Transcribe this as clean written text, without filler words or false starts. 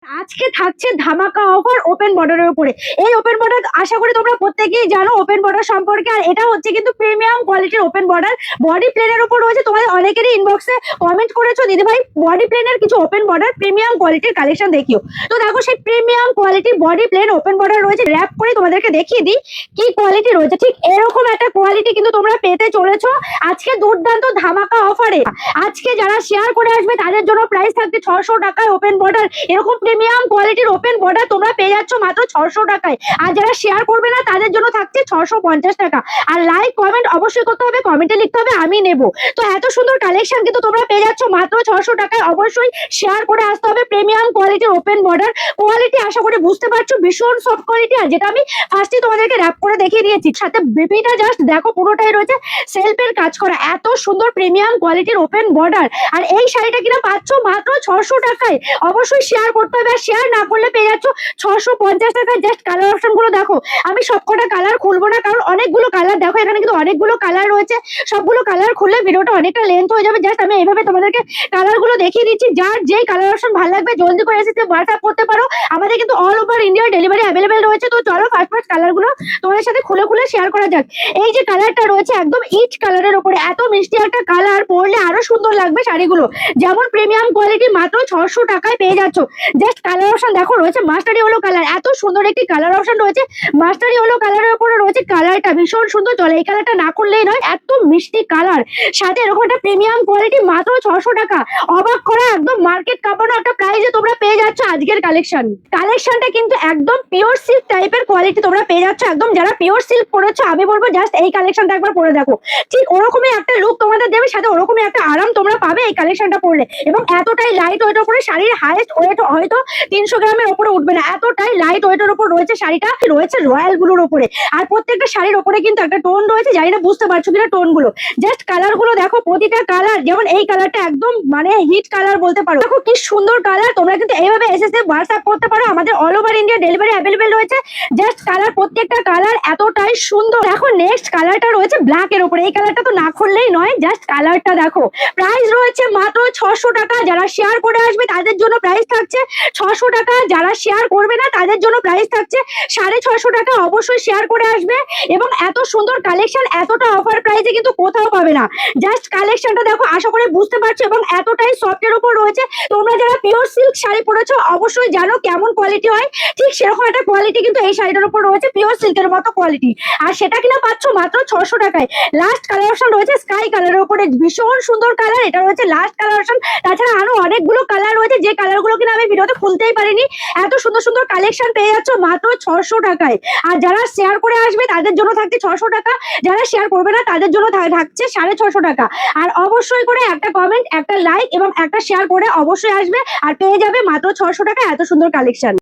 আজকে থাকছে ধামাকা অফার ওপেন বর্ডারের উপরে। এই ওপেন বর্ডার আশা করি তোমরা প্রত্যেকেই জানো ওপেন বর্ডার সম্পর্কে। আর এটা হচ্ছে কিন্তু প্রিমিয়াম কোয়ালিটির ওপেন বর্ডার, বডি প্লেনের উপর রয়েছে। তোমাদের অনেকেরই ইনবক্সে কমেন্ট করেছো দিদি ভাই বডি প্লেনের কিছু ওপেন বর্ডার প্রিমিয়াম কোয়ালিটির কালেকশন দেখিও। তো দেখো সেই প্রিমিয়াম কোয়ালিটির বডি প্লেন ওপেন বর্ডার রয়েছে। র‍্যাপ করে তোমাদেরকে দেখিয়ে দিই কি কোয়ালিটি রয়েছে। ঠিক এরকম একটা কোয়ালিটি কিন্তু তোমরা পেতে চলেছো আজকে দুর্দান্ত ধামাকা অফারে। আজকে যারা শেয়ার করে আসবে তাদের জন্য প্রাইস থাকছে 600 টাকায় ওপেন বর্ডার। এরকম প্রিমিয়াম কোয়ালিটির ওপেন বর্ডার তোমরা পেয়ে যাচ্ছ মাত্র 600 টাকায়। আর যারা শেয়ার করবে না তাদের জন্য থাকছে 650 টাকা। আর লাইক কমেন্ট অবশ্যই করতে হবে, কমেন্টে লিখতে হবে আমি নেব। তো এত সুন্দর কালেকশন কিন্তু তোমরা পেয়ে যাচ্ছ মাত্র 600 টাকায়। অবশ্যই শেয়ার করে আসতে হবে। প্রিমিয়াম কোয়ালিটির ওপেন বর্ডার কোয়ালিটি আশা করি বুঝতে পারছো, ভীষণ সফট কোয়ালিটি। আর যেটা আমি ফার্স্টে তোমাদেরকে র‍্যাপ করে দেখিয়ে দিয়েছি, সাথে বিপিটা জাস্ট দেখো পুরোটাই রয়েছে সেলফের কাজ করা। এত সুন্দর প্রিমিয়াম কোয়ালিটির ওপেন বর্ডার। আর এই শাড়িটা কিনা পাচ্ছ মাত্র 600 টাকায়। অবশ্যই শেয়ার করতে হবে, আর শেয়ার না করলে পেয়ে যাচ্ছ 650 টাকায়। জাস্ট কালার অপশন গুলো দেখো। আমি সবকটা কালার খুলবো না কারণ অনেকগুলো কালার দেখো, এখানে কিন্তু অনেকগুলো কালার রয়েছে। সবগুলো কালার খুললে ভিডিওটা অনেকটা লেন্থ হয়ে যাবে। জাস্ট আমি এইভাবে তোমাদেরকে কালার গুলো দেখিয়ে দিচ্ছি। যার যেই কালার অপশন ভালো লাগবে জলদি করে এসে হোয়াটসঅ্যাপ করতে পারো। আমাদের কিন্তু all over India delivery available রয়েছে। তো চলো ফার্স্ট কালার গুলো তোমাদের সাথে খুলে খুলে শেয়ার করা যাক। এই যে কালারটা রয়েছে একদম ইচ কালারের উপরে, এত মিষ্টি একটা কালার, পরলে আরো সুন্দর লাগবে শাড়িগুলো। যেমন প্রিমিয়াম কোয়ালিটি মাত্র 600 টাকায় পেয়ে যাচ্ছ। জাস্ট কালার অপশন দেখো রয়েছে মাস্টারি হলো কালার। এত সুন্দর একটি কালার অপশন রয়েছে মাস্টারি হলো কালারের উপরে রয়েছে। কালারটা ভীষণ সুন্দর, চলে এই কালারটা না করলেই নয়, এত মিষ্টি কালার। সাথে এরকম একটা প্রিমিয়াম কোয়ালিটি মাত্র 600 টাকা। অবাক করা একদম মার্কেট কাঁপানো একটা প্রাইসে তোমরা পেয়ে যাচ্ছ আজকের কালেকশনটা কিন্তু একদম পিওর সিল্ক টাইপের কোয়ালিটি তোমরা পেয়ে যাচ্ছ। একদম যারা পিওর সিল্ক পরেছো আমি বলবো জাস্ট এই কালেকশনটা একবার পরে দেখো। ঠিক ওরকমই একটা লুক তোমাদের দেবে, সাথে ওরকমই একটা আরাম তোমরা পাবে এই কালেকশনটা পরলে। এবং এতটাই লাইট ওয়েটের উপরে, শাড়ির হাইয়েস্ট ওয়েট হয়তো 300 গ্রামের উপরে উঠবে না, এতটাই লাইট ওয়েটের উপর রয়েছে শাড়িটা। রয়েছে রয়্যাল ব্লুর উপরে। আর প্রত্যেকটা শাড়ির উপরে কিন্তু একটা টোন রয়েছে, জানি না বুঝতে পারছো কিনা টোন গুলো। জাস্ট কালার গুলো দেখো, প্রতিটা কালার। যেমন এই কালারটা একদম মানে হিট কালার বলতে পারো। দেখো কি সুন্দর কালার। তোমরা কিন্তু এইভাবে এসএসএ হোয়াটসঅ্যাপ করতে পারো। আমাদের all over India delivery available রয়েছে। জাস্ট কালার, প্রত্যেকটা কালার এতটাই সুন্দর। দেখো নেক্সট কালারটা রয়েছে ব্ল্যাক এর উপরে। এই কালারটা তো না খুললেই নয়, জাস্ট কালারটা দেখো। প্রাইস রয়েছে মাত্র 600 টাকা। যারা শেয়ার করে আসবে তাদের জন্য প্রাইস থাকছে 600 টাকা। যারা শেয়ার করবে না তাদের জন্য প্রাইস থাকছে 650 টাকা। অবশ্যই শেয়ার করে আসবে। এবং এত সুন্দর কালেকশন এতটা অফার প্রাইসে কিন্তু কোথাও পাবে না। জাস্ট কালেকশনটা দেখো, আশা করি বুঝতে পারছো। এবং এতটাই সফটের উপর রয়েছে। তোমরা যারা পিওর সিল্ক শাড়ি পরেছো অবশ্যই জানো কেমন কোয়ালিটি হয়। ঠিক সেরকম একটা কোয়ালিটি কিন্তু এই শাড়িটার উপর রয়েছে, পিওর সিল্কের মতো কোয়ালিটি। আর সেটা কিনা পাচ্ছ মাত্র 600 টাকায়। লাস্ট কালার অপশন রয়েছে স্কাই কালারের উপরে, ভীষণ সুন্দর কালার। এটা রয়েছে লাস্ট কালার অপশন। তাছাড়া আরো অনেকগুলো কালার রয়েছে যে কালারগুলো কিনা আমি ভিডিওতে খুলতেই পারিনি। এত সুন্দর সুন্দর কালেকশন পেয়ে যাচ্ছ মাত্র 600 টাকায়। আর যারা শেয়ার করে আসবে তাদের জন্য থাকছে 600 টাকা। যারা শেয়ার করবে না তাদের জন্য থাকছে 650 টাকা। আর অবশ্যই করে একটা কমেন্ট, একটা লাইক এবং একটা শেয়ার করে অবশ্যই আসবে আর পেয়ে যাবে মাত্র 600 টাকা এত সুন্দর কালেকশন।